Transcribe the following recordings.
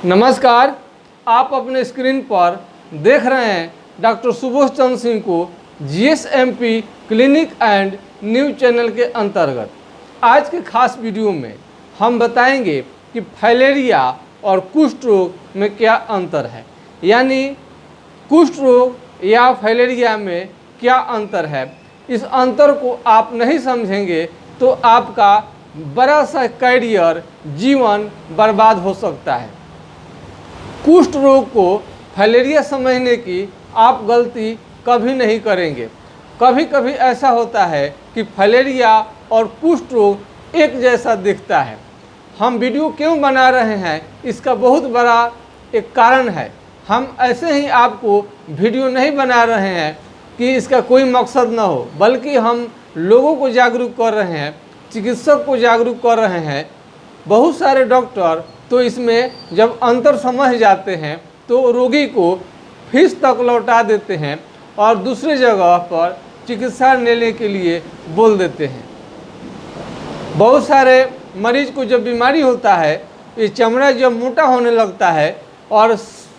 नमस्कार, आप अपने स्क्रीन पर देख रहे हैं डॉक्टर सुबोध चंद्र सिंह को जीएसएमपी क्लिनिक एंड न्यूज चैनल के अंतर्गत। आज के खास वीडियो में हम बताएंगे कि फाइलेरिया और कुष्ठ रोग में क्या अंतर है, यानी कुष्ठ रोग या फाइलेरिया में क्या अंतर है। इस अंतर को आप नहीं समझेंगे तो आपका बड़ा सा करियर, जीवन बर्बाद हो सकता है। कुष्ठ रोग को फाइलेरिया समझने की आप गलती कभी नहीं करेंगे। कभी कभी ऐसा होता है कि फाइलेरिया और कुष्ठ रोग एक जैसा दिखता है। हम वीडियो क्यों बना रहे हैं, इसका बहुत बड़ा एक कारण है। हम ऐसे ही आपको वीडियो नहीं बना रहे हैं कि इसका कोई मकसद ना हो, बल्कि हम लोगों को जागरूक कर रहे हैं, चिकित्सक को जागरूक कर रहे हैं। बहुत सारे डॉक्टर तो इसमें जब अंतर समझ जाते हैं तो रोगी को फीस तक लौटा देते हैं और दूसरी जगह पर चिकित्सा लेने के लिए बोल देते हैं। बहुत सारे मरीज को जब बीमारी होता है, ये चमड़ा जब मोटा होने लगता है और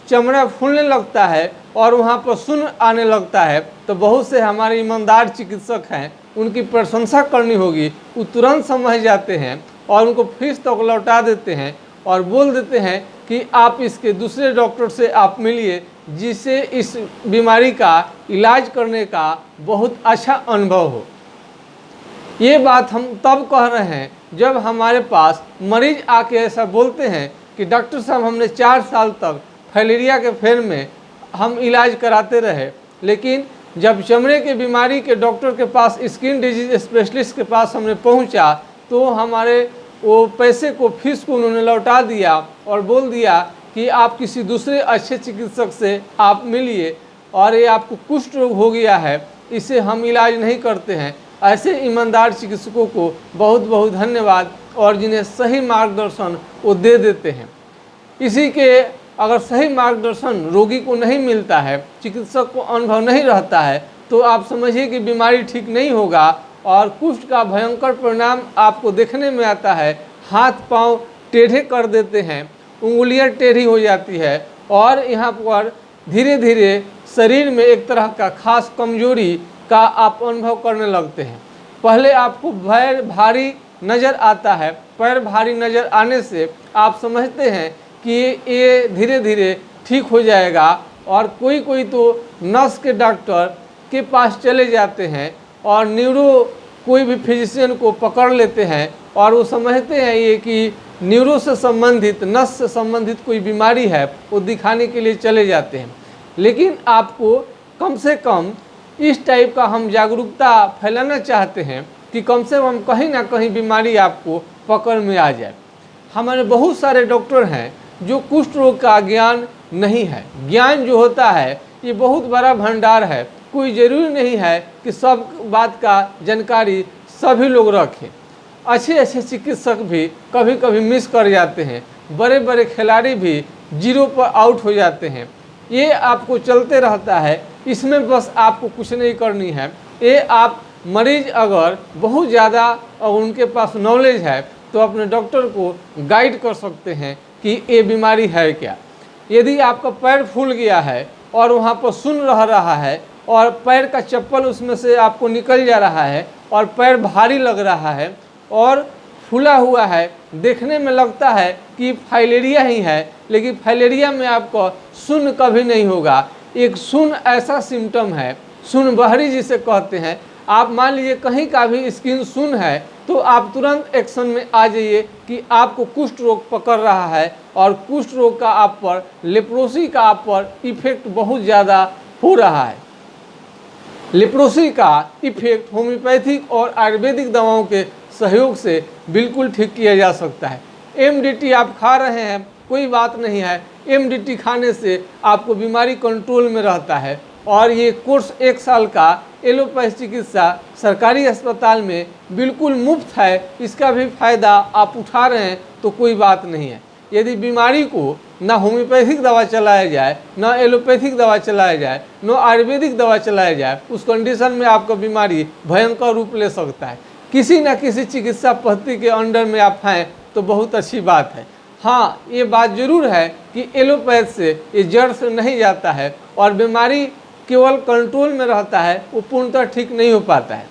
चमड़ा फूलने लगता है और वहाँ पर शून्य आने लगता है, तो बहुत से हमारे ईमानदार चिकित्सक हैं, उनकी प्रशंसा करनी होगी। वो तुरंत समझ जाते हैं और उनको फीस तक लौटा देते हैं और बोल देते हैं कि आप इसके दूसरे डॉक्टर से आप मिलिए, जिससे इस बीमारी का इलाज करने का बहुत अच्छा अनुभव हो। ये बात हम तब कह रहे हैं जब हमारे पास मरीज आके ऐसा बोलते हैं कि डॉक्टर साहब, हमने 4 साल तक फाइलेरिया के फेर में हम इलाज कराते रहे, लेकिन जब चमड़े के बीमारी के डॉक्टर के पास, स्किन डिजीज स्पेशलिस्ट के पास हमने पहुंचा, तो हमारे वो पैसे को, फीस को उन्होंने लौटा दिया और बोल दिया कि आप किसी दूसरे अच्छे चिकित्सक से आप मिलिए, और ये आपको कुष्ठ रोग हो गया है, इसे हम इलाज नहीं करते हैं। ऐसे ईमानदार चिकित्सकों को बहुत बहुत धन्यवाद, और जिन्हें सही मार्गदर्शन वो दे देते हैं। इसी के अगर सही मार्गदर्शन रोगी को नहीं मिलता है, चिकित्सक को अनुभव नहीं रहता है, तो आप समझिए कि बीमारी ठीक नहीं होगा और कुष्ठ का भयंकर परिणाम आपको देखने में आता है। हाथ पांव टेढ़े कर देते हैं, उंगलियां टेढ़ी हो जाती है और यहाँ पर धीरे धीरे शरीर में एक तरह का खास कमजोरी का आप अनुभव करने लगते हैं। पहले आपको पैर भारी नज़र आता है। पैर भारी नज़र आने से आप समझते हैं कि ये धीरे धीरे ठीक हो जाएगा, और कोई कोई तो नस के डॉक्टर के पास चले जाते हैं और कोई भी फिजिशियन को पकड़ लेते हैं और वो समझते हैं ये कि न्यूरो से संबंधित, नस से संबंधित कोई बीमारी है, वो दिखाने के लिए चले जाते हैं। लेकिन आपको कम से कम इस टाइप का हम जागरूकता फैलाना चाहते हैं कि कम से कम कहीं ना कहीं बीमारी आपको पकड़ में आ जाए। हमारे बहुत सारे डॉक्टर हैं जो कुष्ठ रोग का ज्ञान नहीं है। ज्ञान जो होता है ये बहुत बड़ा भंडार है। कोई ज़रूरी नहीं है कि सब बात का जानकारी सभी लोग रखें। अच्छे अच्छे चिकित्सक भी कभी कभी मिस कर जाते हैं। बड़े बड़े खिलाड़ी भी जीरो पर आउट हो जाते हैं। ये आपको चलते रहता है। इसमें बस आपको कुछ नहीं करनी है। ये आप मरीज अगर बहुत ज़्यादा और उनके पास नॉलेज है तो अपने डॉक्टर को गाइड कर सकते हैं कि ये बीमारी है क्या। यदि आपका पैर फूल गया है और वहाँ पर सुन्न रह रहा है और पैर का चप्पल उसमें से आपको निकल जा रहा है और पैर भारी लग रहा है और फूला हुआ है, देखने में लगता है कि फाइलेरिया ही है, लेकिन फाइलेरिया में आपको सुन्न कभी नहीं होगा। एक सुन्न ऐसा सिम्टम है, सुन्न बहरी जिसे कहते हैं। आप मान लीजिए कहीं का भी स्किन सुन्न है तो आप तुरंत एक्शन में आ जाइए कि आपको कुष्ठ रोग पकड़ रहा है, और कुष्ठ रोग का आप पर, लेप्रोसी का आप पर इफेक्ट बहुत ज़्यादा हो रहा है। लेप्रोसी का इफेक्ट होम्योपैथिक और आयुर्वेदिक दवाओं के सहयोग से बिल्कुल ठीक किया जा सकता है। एमडीटी आप खा रहे हैं, कोई बात नहीं है। एमडीटी खाने से आपको बीमारी कंट्रोल में रहता है, और ये कोर्स 1 साल का एलोपैथी चिकित्सा सरकारी अस्पताल में बिल्कुल मुफ्त है। इसका भी फ़ायदा आप उठा रहे हैं तो कोई बात नहीं है। यदि बीमारी को ना होम्योपैथिक दवा चलाया जाए, ना एलोपैथिक दवा चलाया जाए, ना आयुर्वेदिक दवा चलाया जाए, उस कंडीशन में आपका बीमारी भयंकर रूप ले सकता है। किसी न किसी चिकित्सा पद्धति के अंडर में आप हैं तो बहुत अच्छी बात है। हाँ, ये बात ज़रूर है कि एलोपैथ से ये जड़ से नहीं जाता है और बीमारी केवल कंट्रोल में रहता है, वो पूर्णतः ठीक नहीं हो पाता है।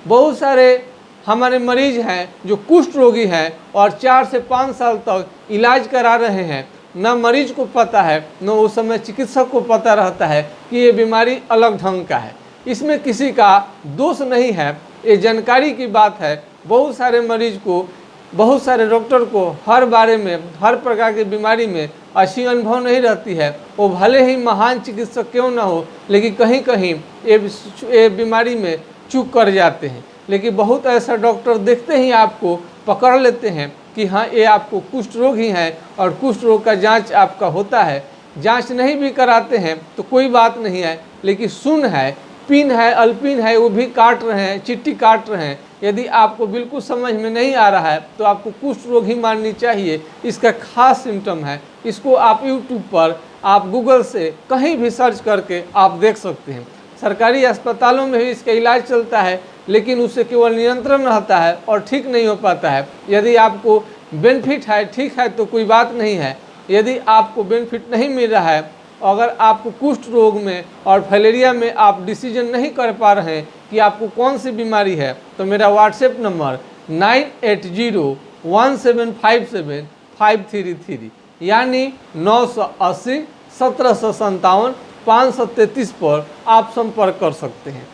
बहुत सारे हमारे मरीज हैं जो कुष्ठ रोगी हैं और 4 से 5 साल तक इलाज करा रहे हैं, न मरीज को पता है न उस समय चिकित्सक को पता रहता है कि ये बीमारी अलग ढंग का है। इसमें किसी का दोष नहीं है, ये जानकारी की बात है। बहुत सारे मरीज को, बहुत सारे डॉक्टर को हर बारे में, हर प्रकार की बीमारी में अच्छी अनुभव नहीं रहती है। वो भले ही महान चिकित्सक क्यों ना हो, लेकिन कहीं कहीं ये बीमारी में चूक कर जाते हैं। लेकिन बहुत ऐसा डॉक्टर देखते ही आपको पकड़ लेते हैं कि हाँ, ये आपको कुष्ठ रोग ही है और कुष्ठ रोग का जांच आपका होता है। जांच नहीं भी कराते हैं तो कोई बात नहीं है, लेकिन सुन है, पिन है, अल्पिन है, वो भी काट रहे हैं, चिट्ठी काट रहे हैं। यदि आपको बिल्कुल समझ में नहीं आ रहा है तो आपको कुष्ठ रोग ही माननी चाहिए। इसका खास सिम्टम है, इसको आप यूट्यूब पर, आप गूगल से कहीं भी सर्च करके आप देख सकते हैं। सरकारी अस्पतालों में भी इसका इलाज चलता है, लेकिन उससे केवल नियंत्रण रहता है और ठीक नहीं हो पाता है। यदि आपको बेनिफिट है, ठीक है, तो कोई बात नहीं है। यदि आपको बेनिफिट नहीं मिल रहा है, अगर आपको कुष्ठ रोग में और फाइलेरिया में आप डिसीजन नहीं कर पा रहे हैं कि आपको कौन सी बीमारी है, तो मेरा व्हाट्सएप नंबर 9801757533 यानी 980 1757 533 पर आप संपर्क कर सकते हैं।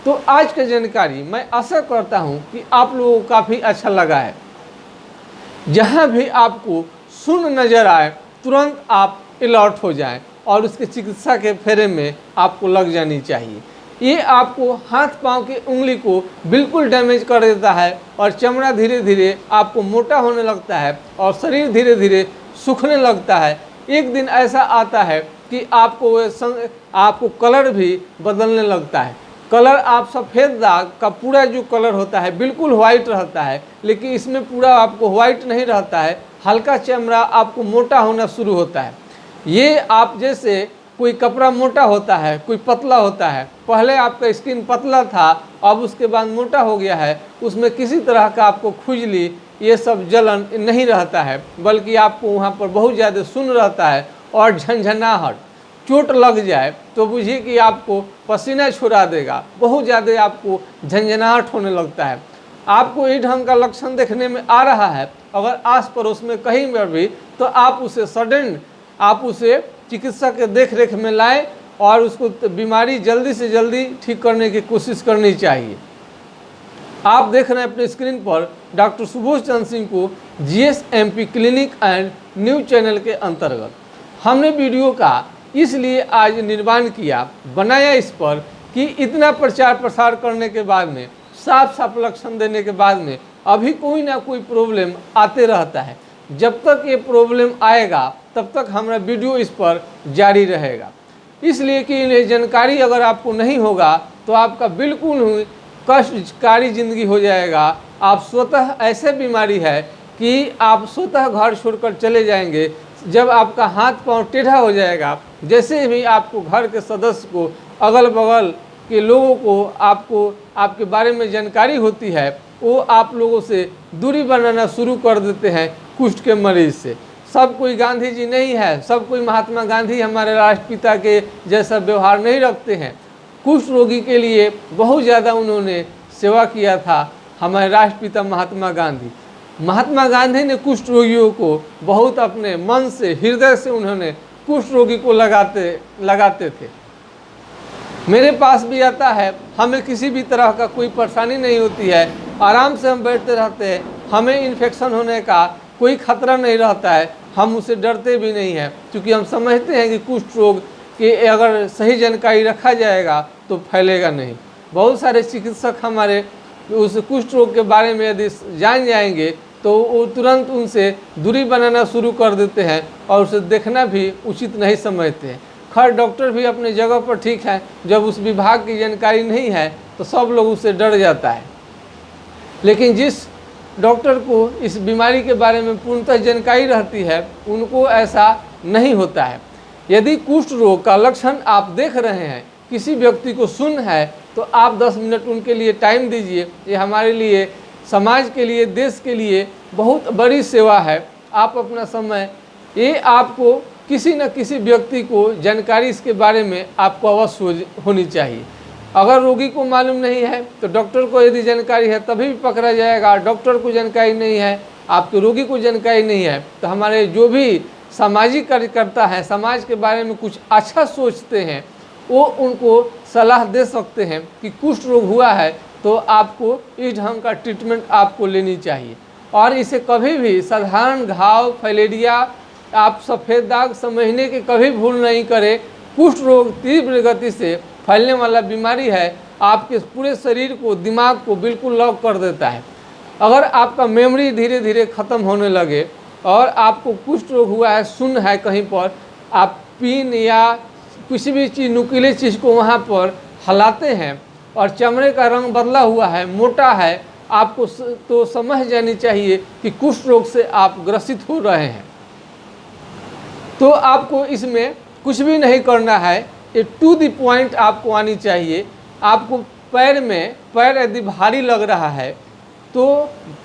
तो आज की जानकारी मैं आशा करता हूं कि आप लोगों को काफ़ी अच्छा लगा है। जहां भी आपको शून्य नज़र आए, तुरंत आप अलर्ट हो जाएं और उसके चिकित्सा के फेरे में आपको लग जानी चाहिए। ये आपको हाथ पांव की उंगली को बिल्कुल डैमेज कर देता है और चमड़ा धीरे धीरे आपको मोटा होने लगता है और शरीर धीरे धीरे सूखने लगता है। एक दिन ऐसा आता है कि आपको कलर भी बदलने लगता है। कलर आप सफ़ेद दाग का पूरा जो कलर होता है बिल्कुल वाइट रहता है, लेकिन इसमें पूरा आपको वाइट नहीं रहता है। हल्का चमड़ा आपको मोटा होना शुरू होता है। ये आप जैसे कोई कपड़ा मोटा होता है, कोई पतला होता है। पहले आपका स्किन पतला था, अब उसके बाद मोटा हो गया है। उसमें किसी तरह का आपको खुजली, ये सब जलन नहीं रहता है, बल्कि आपको वहाँ पर बहुत ज़्यादा सुन्न रहता है और झंझनाहट। चोट लग जाए तो बुझिए कि आपको पसीना छुड़ा देगा, बहुत ज़्यादा आपको झंझनाहट होने लगता है। आपको ये ढंग का लक्षण देखने में आ रहा है, अगर आस पड़ोस में कहीं पर भी, तो आप उसे चिकित्सक के देख रेख में लाएं और उसको बीमारी जल्दी से जल्दी ठीक करने की कोशिश करनी चाहिए। आप देख रहे हैं अपने स्क्रीन पर डॉक्टर सुबोध चंद्र सिंह को GSMP clinic and news channel के अंतर्गत। हमने वीडियो का इसलिए आज निर्माण किया, बनाया इस पर कि इतना प्रचार प्रसार करने के बाद में, साफ साफ लक्षण देने के बाद में अभी कोई ना कोई प्रॉब्लम आते रहता है। जब तक ये प्रॉब्लम आएगा तब तक हमारा वीडियो इस पर जारी रहेगा। इसलिए कि ये जानकारी अगर आपको नहीं होगा तो आपका बिल्कुल ही कष्टकारी ज़िंदगी हो जाएगा। आप स्वतः ऐसे बीमारी है कि आप स्वतः घर छोड़कर चले जाएंगे। जब आपका हाथ पांव टेढ़ा हो जाएगा, जैसे भी आपको घर के सदस्य को, अगल बगल के लोगों को आपके बारे में जानकारी होती है, वो आप लोगों से दूरी बनाना शुरू कर देते हैं कुष्ठ के मरीज से। सब कोई गांधी जी नहीं है, सब कोई महात्मा गांधी हमारे राष्ट्रपिता के जैसा व्यवहार नहीं रखते हैं। कुष्ठ रोगी के लिए बहुत ज़्यादा उन्होंने सेवा किया था हमारे राष्ट्रपिता महात्मा गांधी ने कुष्ठ रोगियों को बहुत अपने मन से, हृदय से उन्होंने कुष्ठ रोगी को लगाते थे। मेरे पास भी आता है, हमें किसी भी तरह का कोई परेशानी नहीं होती है, आराम से हम बैठते रहते हैं, हमें इन्फेक्शन होने का कोई खतरा नहीं रहता है, हम उससे डरते भी नहीं हैं, क्योंकि हम समझते हैं कि कुष्ठ रोग की अगर सही जानकारी रखा जाएगा तो फैलेगा नहीं। बहुत सारे चिकित्सक हमारे उस कुष्ठ रोग के बारे में यदि जान जाएंगे तो वो तुरंत उनसे दूरी बनाना शुरू कर देते हैं और उसे देखना भी उचित नहीं समझते हैं। खैर, डॉक्टर भी अपने जगह पर ठीक है, जब उस विभाग की जानकारी नहीं है तो सब लोग उससे डर जाता है। लेकिन जिस डॉक्टर को इस बीमारी के बारे में पूर्णतः जानकारी रहती है, उनको ऐसा नहीं होता है। यदि कुष्ठ रोग का लक्षण आप देख रहे हैं, किसी व्यक्ति को सुन्न है, तो आप 10 मिनट उनके लिए टाइम दीजिए। ये हमारे लिए, समाज के लिए, देश के लिए बहुत बड़ी सेवा है। आप अपना समय, ये आपको किसी न किसी व्यक्ति को जानकारी इसके बारे में आपको अवश्य होनी चाहिए। अगर रोगी को मालूम नहीं है तो डॉक्टर को यदि जानकारी है तभी भी पकड़ा जाएगा। डॉक्टर को जानकारी नहीं है, आपके रोगी को जानकारी नहीं है, तो हमारे जो भी सामाजिक कार्यकर्ता हैं, समाज के बारे में कुछ अच्छा सोचते हैं, वो उनको सलाह दे सकते हैं कि कुष्ठ रोग हुआ है तो आपको इस ढंग का ट्रीटमेंट आपको लेनी चाहिए। और इसे कभी भी साधारण घाव, फैलेरिया, आप सफ़ेद दाग समझने के कभी भूल नहीं करें। कुष्ठ रोग तीव्र गति से फैलने वाला बीमारी है, आपके पूरे शरीर को, दिमाग को बिल्कुल लॉक कर देता है। अगर आपका मेमोरी धीरे धीरे ख़त्म होने लगे और आपको कुष्ठ रोग हुआ है, सुन्न है कहीं पर, आप पिन या किसी भी चीज़, नुकीले चीज़ को वहाँ पर हिलाते हैं और चमड़े का रंग बदला हुआ है, मोटा है, आपको तो समझ जानी चाहिए कि कुष्ठ रोग से आप ग्रसित हो रहे हैं। तो आपको इसमें कुछ भी नहीं करना है, ये टू द पॉइंट आपको आनी चाहिए। आपको पैर में, पैर यदि भारी लग रहा है तो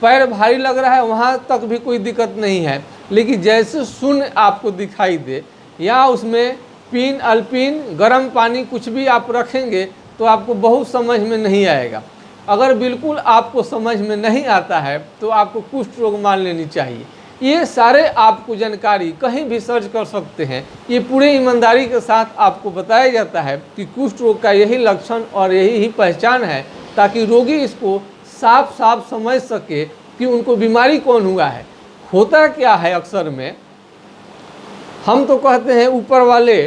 पैर भारी लग रहा है वहाँ तक भी कोई दिक्कत नहीं है, लेकिन जैसे शून्य आपको दिखाई दे या उसमें पिन, अल्पिन, गर्म पानी कुछ भी आप रखेंगे तो आपको बहुत समझ में नहीं आएगा। अगर बिल्कुल आपको समझ में नहीं आता है तो आपको कुष्ठ रोग मान लेनी चाहिए। ये सारे आपको जानकारी कहीं भी सर्च कर सकते हैं। ये पूरे ईमानदारी के साथ आपको बताया जाता है कि कुष्ठ रोग का यही लक्षण और यही ही पहचान है, ताकि रोगी इसको साफ साफ समझ सके कि उनको बीमारी कौन हुआ है, होता क्या है। अक्सर में हम तो कहते हैं ऊपर वाले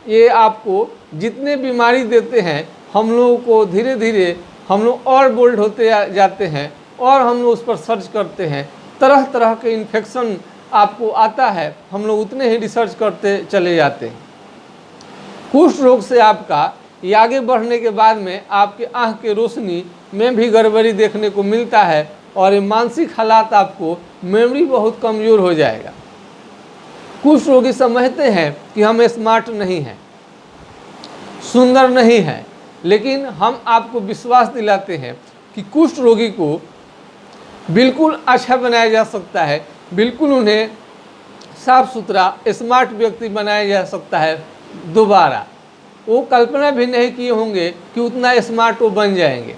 ये आपको जितने बीमारी देते हैं, हम लोगों को धीरे धीरे हम लोग और बोल्ड होते जाते हैं और हम लोग उस पर सर्च करते हैं। तरह तरह के इन्फेक्शन आपको आता है, हम लोग उतने ही रिसर्च करते चले जाते हैं। कुष्ठ रोग से आपका ये आगे बढ़ने के बाद में आपके आँख के रोशनी में भी गड़बड़ी देखने को मिलता है और ये मानसिक हालात, आपको मेमोरी बहुत कमज़ोर हो जाएगा। कुष्ठ रोगी समझते हैं कि हम स्मार्ट नहीं हैं, सुंदर नहीं हैं, लेकिन हम आपको विश्वास दिलाते हैं कि कुष्ठ रोगी को बिल्कुल अच्छा बनाया जा सकता है, बिल्कुल उन्हें साफ सुथरा स्मार्ट व्यक्ति बनाया जा सकता है। दोबारा वो कल्पना भी नहीं किए होंगे कि उतना स्मार्ट वो बन जाएंगे।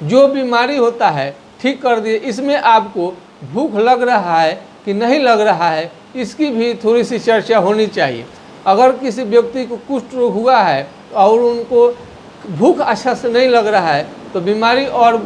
जो बीमारी होता है ठीक कर दिए। इसमें आपको भूख लग रहा है कि नहीं लग रहा है, इसकी भी थोड़ी सी चर्चा होनी चाहिए। अगर किसी व्यक्ति को कुष्ठ रोग हुआ है और उनको भूख अच्छा से नहीं लग रहा है तो बीमारी और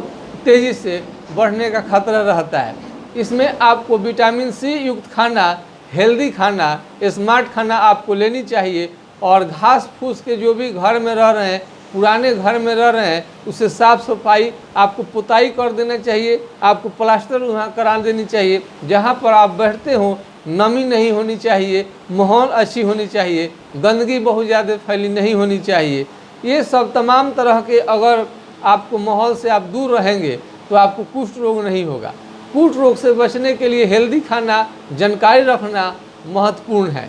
तेज़ी से बढ़ने का खतरा रहता है। इसमें आपको विटामिन सी युक्त खाना, हेल्दी खाना, स्मार्ट खाना आपको लेनी चाहिए। और घास फूस के जो भी घर में रह रहे हैं, पुराने घर में रह रहे हैं, उससे साफ़ सफाई, आपको पुताई कर देना चाहिए, आपको प्लास्टर वहाँ करा देनी चाहिए। जहाँ पर आप बैठते हो नमी नहीं होनी चाहिए, माहौल अच्छी होनी चाहिए, गंदगी बहुत ज़्यादा फैली नहीं होनी चाहिए। ये सब तमाम तरह के अगर आपको माहौल से आप दूर रहेंगे तो आपको कुष्ठ रोग नहीं होगा। कुष्ठ रोग से बचने के लिए हेल्दी खाना, जानकारी रखना महत्वपूर्ण है।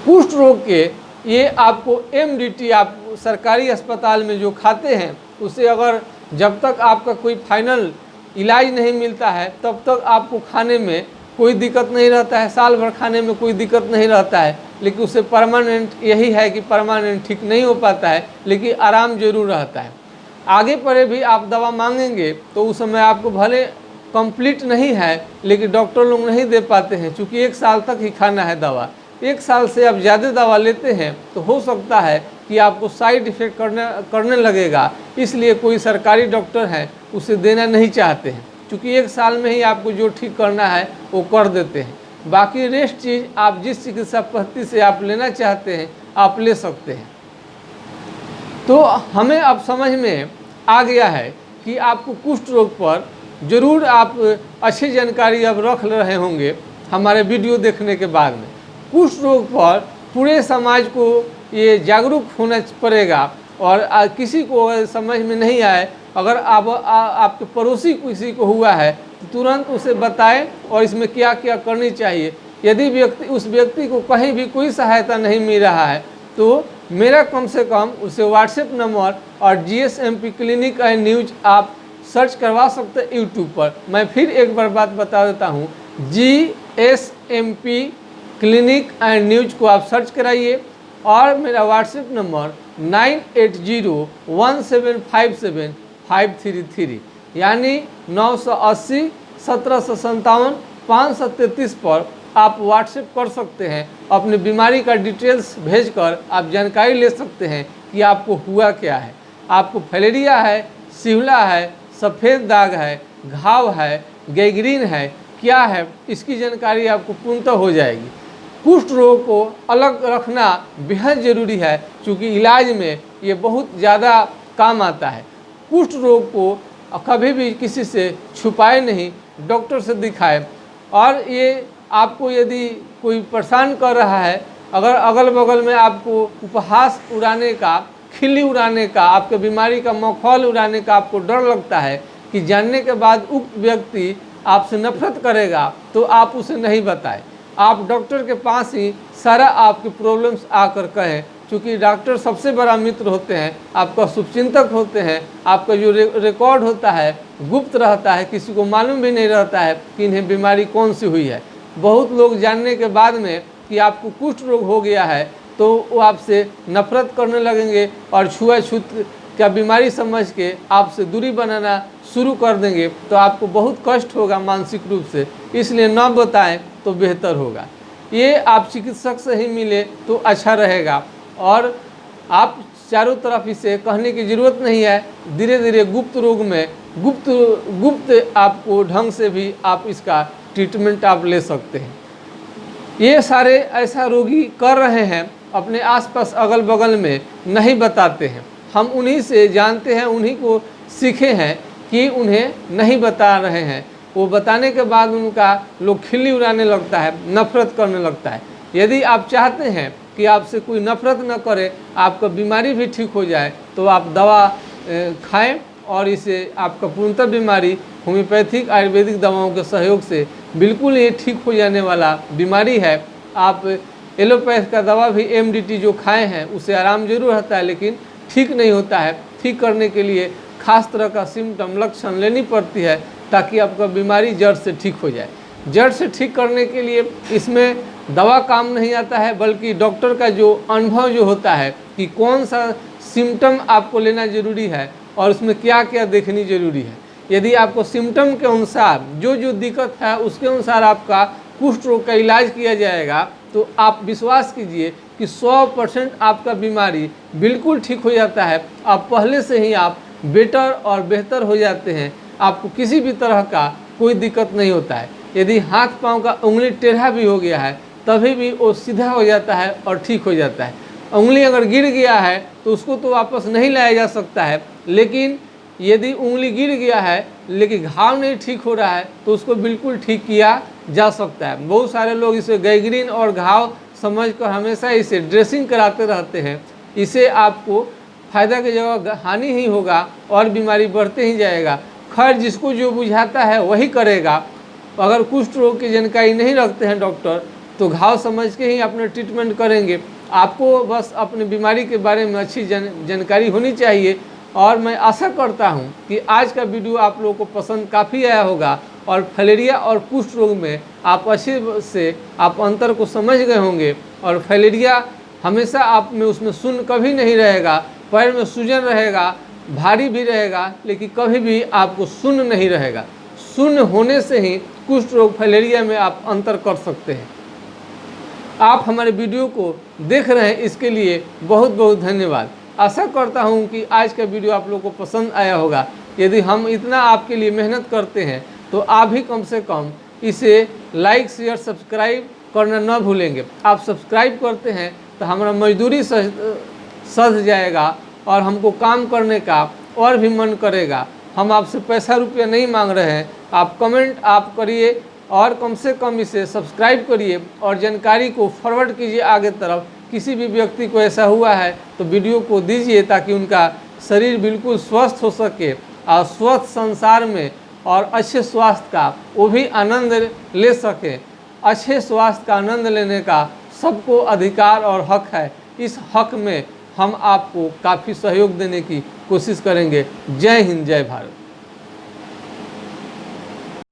कुष्ठ रोग के ये आपको MDT आप सरकारी अस्पताल में जो खाते हैं उसे अगर जब तक आपका कोई फाइनल इलाज नहीं मिलता है तब तक आपको खाने में कोई दिक्कत नहीं रहता है, साल भर खाने में कोई दिक्कत नहीं रहता है। लेकिन उससे परमानेंट यही है कि परमानेंट ठीक नहीं हो पाता है, लेकिन आराम जरूर रहता है। आगे परे भी आप दवा मांगेंगे तो उस समय आपको भले कंप्लीट नहीं है, लेकिन डॉक्टर लोग नहीं दे पाते हैं, क्योंकि 1 साल तक ही खाना है दवा। 1 साल से आप ज़्यादा दवा लेते हैं तो हो सकता है कि आपको साइड इफ़ेक्ट करने लगेगा। इसलिए कोई सरकारी डॉक्टर है उसे देना नहीं चाहते हैं, क्योंकि 1 साल में ही आपको जो ठीक करना है वो कर देते हैं। बाकी रेस्ट चीज़ आप जिस चिकित्सा पद्धति से आप लेना चाहते हैं आप ले सकते हैं। तो हमें अब समझ में आ गया है कि आपको कुष्ठ रोग पर ज़रूर आप अच्छी जानकारी अब रख रहे होंगे हमारे वीडियो देखने के बाद में। कुष्ठ रोग पर पूरे समाज को ये जागरूक होना पड़ेगा। और किसी को समझ में नहीं आए, अगर आपके पड़ोसी किसी को हुआ है तो तुरंत उसे बताएं और इसमें क्या क्या करनी चाहिए। यदि उस व्यक्ति को कहीं भी कोई सहायता नहीं मिल रहा है तो मेरा कम से कम उसे व्हाट्सएप नंबर और GSMP क्लिनिक एंड न्यूज आप सर्च करवा सकते हैं यूट्यूब पर। मैं फिर एक बार बात बता देता हूँ, GSMP क्लिनिक एंड न्यूज को आप सर्च कराइए और मेरा व्हाट्सएप नंबर 9801757533 यानी 980 1757 533 पर आप व्हाट्सएप कर सकते हैं। अपनी बीमारी का डिटेल्स भेजकर आप जानकारी ले सकते हैं कि आपको हुआ क्या है। आपको फलेरिया है, सिवला है, सफ़ेद दाग है, घाव है, गैंग्रीन है, क्या है, इसकी जानकारी आपको पूर्णतः हो जाएगी। कुष्ठ रोग को अलग रखना बेहद ज़रूरी है क्योंकि इलाज में ये बहुत ज़्यादा काम आता है। कुष्ठ रोग को कभी भी किसी से छुपाए नहीं, डॉक्टर से दिखाए। और ये आपको यदि कोई परेशान कर रहा है, अगर अगल बगल में आपको उपहास उड़ाने का, खिल्ली उड़ाने का, आपके बीमारी का मखौल उड़ाने का आपको डर लगता है कि जानने के बाद उक्त व्यक्ति आपसे नफरत करेगा, तो आप उसे नहीं बताएं। आप डॉक्टर के पास ही सारा आपकी प्रॉब्लम्स आकर कहें, क्योंकि डॉक्टर सबसे बड़ा मित्र होते हैं, आपका शुभचिंतक होते हैं। आपका जो रिकॉर्ड होता है गुप्त रहता है, किसी को मालूम भी नहीं रहता है कि इन्हें बीमारी कौन सी हुई है। बहुत लोग जानने के बाद में कि आपको कुष्ठ रोग हो गया है तो वो आपसे नफरत करने लगेंगे और छुआछूत का बीमारी समझ के आपसे दूरी बनाना शुरू कर देंगे, तो आपको बहुत कष्ट होगा मानसिक रूप से। इसलिए न बताएं तो बेहतर होगा। ये आप चिकित्सक से ही मिले तो अच्छा रहेगा और आप चारों तरफ इसे कहने की ज़रूरत नहीं है। धीरे धीरे गुप्त रोग में गुप्त आपको ढंग से भी आप इसका ट्रीटमेंट आप ले सकते हैं। ये सारे ऐसा रोगी कर रहे हैं, अपने आसपास अगल बगल में नहीं बताते हैं। हम उन्हीं से जानते हैं, उन्हीं को सीखे हैं कि उन्हें नहीं बता रहे हैं। वो बताने के बाद उनका लोग खिल्ली उड़ाने लगता है, नफरत करने लगता है। यदि आप चाहते हैं कि आपसे कोई नफरत न करे, आपका बीमारी भी ठीक हो जाए, तो आप दवा खाएं और इसे आपका पूर्णतः बीमारी होम्योपैथिक आयुर्वेदिक दवाओं के सहयोग से बिल्कुल ये ठीक हो जाने वाला बीमारी है। आप एलोपैथ का दवा भी MDT जो खाए हैं उससे आराम जरूर रहता है, लेकिन ठीक नहीं होता है। ठीक करने के लिए खास तरह का सिम्टम लक्षण लेनी पड़ती है ताकि आपका बीमारी जड़ से ठीक हो जाए। जड़ से ठीक करने के लिए इसमें दवा काम नहीं आता है, बल्कि डॉक्टर का जो अनुभव जो होता है कि कौन सा सिम्टम आपको लेना ज़रूरी है और उसमें क्या क्या देखनी ज़रूरी है। यदि आपको सिम्टम के अनुसार जो दिक्कत है उसके अनुसार आपका कुष्ठ रोग का इलाज किया जाएगा, तो आप विश्वास कीजिए कि 100% आपका बीमारी बिल्कुल ठीक हो जाता है। आप पहले से ही आप बेटर और बेहतर हो जाते हैं। आपको किसी भी तरह का कोई दिक्कत नहीं होता है। यदि हाथ पांव का उंगली टेढ़ा भी हो गया है तभी भी वो सीधा हो जाता है और ठीक हो जाता है। उंगली अगर गिर गया है तो उसको तो वापस नहीं लाया जा सकता है, लेकिन यदि उंगली गिर गया है लेकिन घाव नहीं ठीक हो रहा है तो उसको बिल्कुल ठीक किया जा सकता है। बहुत सारे लोग इसे गैंग्रीन और घाव समझकर हमेशा इसे ड्रेसिंग कराते रहते हैं। इसे आपको फ़ायदा की जगह हानि ही होगा और बीमारी बढ़ते ही जाएगा। खैर, जिसको जो बुझाता है वही करेगा। अगर कुष्ठ रोग की जानकारी नहीं रखते हैं डॉक्टर, तो घाव समझ के ही अपना ट्रीटमेंट करेंगे। आपको बस अपनी बीमारी के बारे में अच्छी जानकारी होनी चाहिए। और मैं आशा करता हूं कि आज का वीडियो आप लोगों को पसंद काफ़ी आया होगा और फलेरिया और कुष्ठ रोग में आप अच्छे से आप अंतर को समझ गए होंगे। और फलेरिया हमेशा आप में उसमें शून्य कभी नहीं रहेगा, पैर में सूजन रहेगा, भारी भी रहेगा, लेकिन कभी भी आपको शून्य नहीं रहेगा। शून्य होने से ही कुष्ठ रोग फलेरिया में आप अंतर कर सकते हैं। आप हमारे वीडियो को देख रहे हैं, इसके लिए बहुत बहुत धन्यवाद। आशा करता हूं कि आज का वीडियो आप लोगों को पसंद आया होगा। यदि हम इतना आपके लिए मेहनत करते हैं तो आप भी कम से कम इसे लाइक शेयर सब्सक्राइब करना न भूलेंगे। आप सब्सक्राइब करते हैं तो हमारा मजदूरी सध जाएगा और हमको काम करने का और भी मन करेगा। हम आपसे पैसा रुपया नहीं मांग रहे हैं। आप कमेंट आप करिए और कम से कम इसे सब्सक्राइब करिए और जानकारी को फॉरवर्ड कीजिए आगे तरफ। किसी भी व्यक्ति को ऐसा हुआ है तो वीडियो को दीजिए ताकि उनका शरीर बिल्कुल स्वस्थ हो सके और स्वस्थ संसार में और अच्छे स्वास्थ्य का वो भी आनंद ले सके। अच्छे स्वास्थ्य का आनंद लेने का सबको अधिकार और हक है। इस हक में हम आपको काफ़ी सहयोग देने की कोशिश करेंगे। जय हिंद, जय भारत।